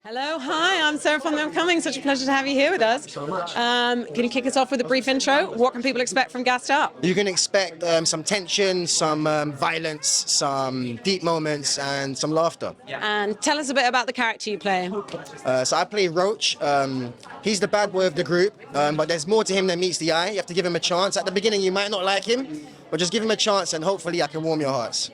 Hello, hi, I'm Sarah from The Upcoming. Such a pleasure to have you here with us. Can you kick us off with a brief intro? What can people expect from Gassed Up? You can expect some tension, some violence, some deep moments, and some laughter. And tell us a bit about the character you play. So I play Roach. He's the bad boy of the group, but there's more to him than meets the eye. You have to give him a chance. At the beginning, you might not like him, but just give him a chance, and hopefully I can warm your hearts.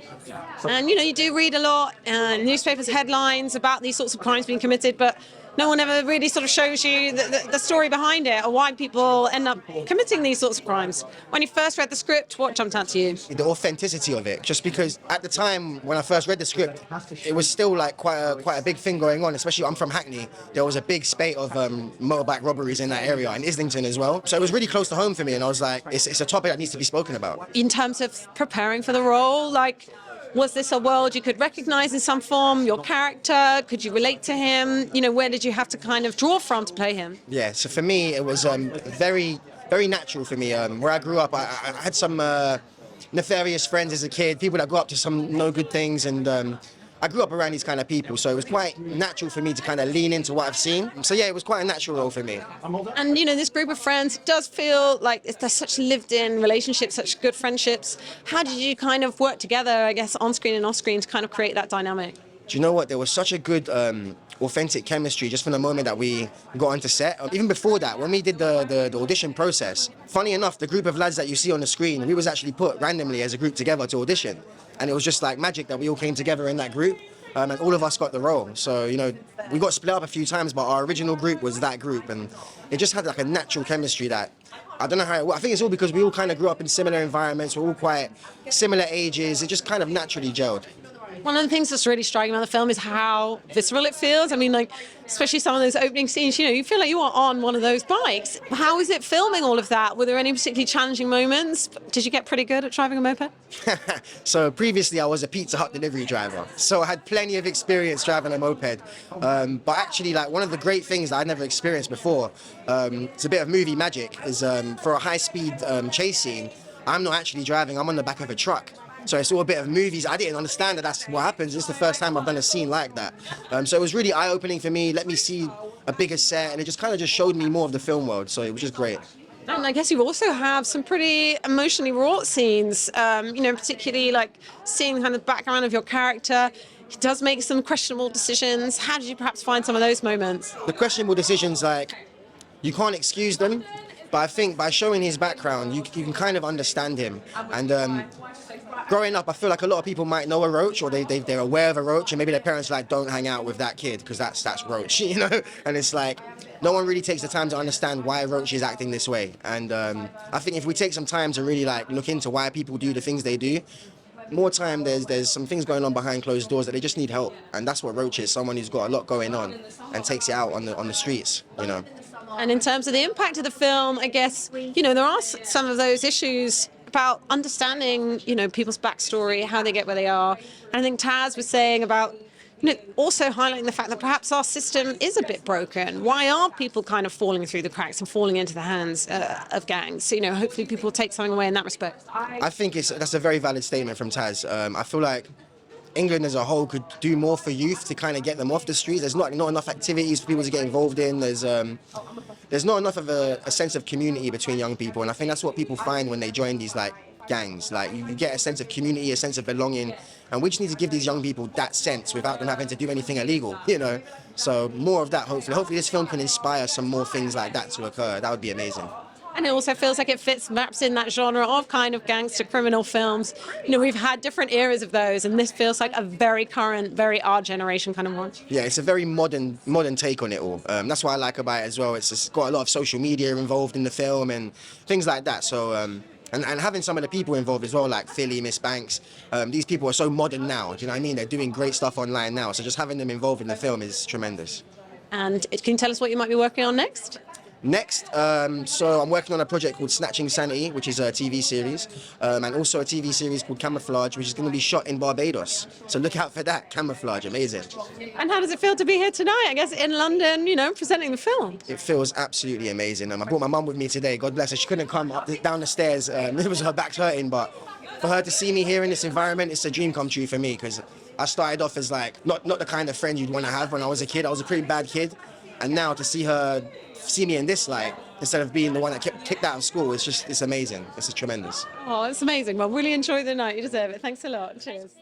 And you do read a lot, newspapers, headlines about these sorts of crimes being committed, but no one ever really sort of shows you the story behind it or why people end up committing these sorts of crimes. When you first read the script, what jumped out to you? The authenticity of it, just because at the time when I first read the script, it was still like quite a big thing going on, especially I'm from Hackney. There was a big spate of motorbike robberies in that area, in Islington as well. So it was really close to home for me, and I was like, it's a topic that needs to be spoken about. In terms of preparing for the role, was this a world you could recognize in some form? Your character? Could you relate to him? Where did you have to kind of draw from to play him? Yeah, so for me, it was very natural for me. Where I grew up, I had some nefarious friends as a kid, people that got up to some no good things, and I grew up around these kind of people, so it was quite natural for me to kind of lean into what I've seen. So yeah, it was quite a natural role for me. And this group of friends does feel like there's such lived-in relationships, such good friendships. How did you kind of work together, I guess, on screen and off screen to kind of create that dynamic? Do you know what? There was such a good authentic chemistry just from the moment that we got onto set. Even before that, when we did the audition process, funny enough, the group of lads that you see on the screen, we was actually put randomly as a group together to audition. And it was just like magic that we all came together in that group, and all of us got the role. So, we got split up a few times, but our original group was that group, and it just had like a natural chemistry that, I don't know how I think it's all because we all kind of grew up in similar environments, we're all quite similar ages, it just kind of naturally gelled. One of the things that's really striking about the film is how visceral it feels. I mean, especially some of those opening scenes, you feel like you are on one of those bikes. How is it filming all of that? Were there any particularly challenging moments? Did you get pretty good at driving a moped? So previously I was a Pizza Hut delivery driver, so I had plenty of experience driving a moped. But actually, one of the great things that I'd never experienced before, it's a bit of movie magic, is for a high-speed chase scene, I'm not actually driving, I'm on the back of a truck. So it's all a bit of movies. I didn't understand that that's what happens. It's the first time I've done a scene like that. So it was really eye-opening for me, let me see a bigger set, and it just kind of just showed me more of the film world, so it was just great. And I guess you also have some pretty emotionally wrought scenes, particularly seeing kind of the background of your character. He does make some questionable decisions. How did you perhaps find some of those moments? The questionable decisions, you can't excuse them, but I think by showing his background, you can kind of understand him. And growing up, I feel like a lot of people might know a Roach, or they're aware of a Roach, and maybe their parents don't hang out with that kid because that's Roach, And it's no one really takes the time to understand why Roach is acting this way. And I think if we take some time to really look into why people do the things they do, more time there's some things going on behind closed doors that they just need help, and that's what Roach is, someone who's got a lot going on and takes it out on the streets, And in terms of the impact of the film, I guess, there are some of those issues about understanding, people's backstory, how they get where they are. And I think Taz was saying about, also highlighting the fact that perhaps our system is a bit broken. Why are people kind of falling through the cracks and falling into the hands of gangs? So, hopefully people will take something away in that respect. I think that's a very valid statement from Taz. I feel like England as a whole could do more for youth to kind of get them off the streets. There's not enough activities for people to get involved in. There's not enough of a sense of community between young people, and I think that's what people find when they join these gangs. You get a sense of community, a sense of belonging, and we just need to give these young people that sense without them having to do anything illegal, So more of that, hopefully. Hopefully this film can inspire some more things like that to occur. That would be amazing. And it also feels like it fits perhaps in that genre of kind of gangster criminal films. We've had different eras of those, and this feels like a very current, very our generation kind of one. Yeah, it's a very modern take on it all. That's what I like about it as well. It's got a lot of social media involved in the film and things like that. So, and having some of the people involved as well, like Philly, Miss Banks, these people are so modern now. Do you know what I mean? They're doing great stuff online now. So just having them involved in the film is tremendous. And can you tell us what you might be working on next? Next, so I'm working on a project called Snatching Sanity, which is a TV series, and also a TV series called Camouflage, which is going to be shot in Barbados. So look out for that. Camouflage, amazing. And how does it feel to be here tonight, I guess, in London, presenting the film? It feels absolutely amazing. I brought my mum with me today, God bless her. She couldn't come down the stairs. It was her back's hurting, but for her to see me here in this environment, it's a dream come true for me, because I started off as like not the kind of friend you'd want to have when I was a kid. I was a pretty bad kid, and now to see me in this light instead of being the one that kept kicked out of school, it's amazing. It's tremendous. Oh, it's amazing. Well, really enjoy the night. You deserve it. Thanks a lot. Cheers.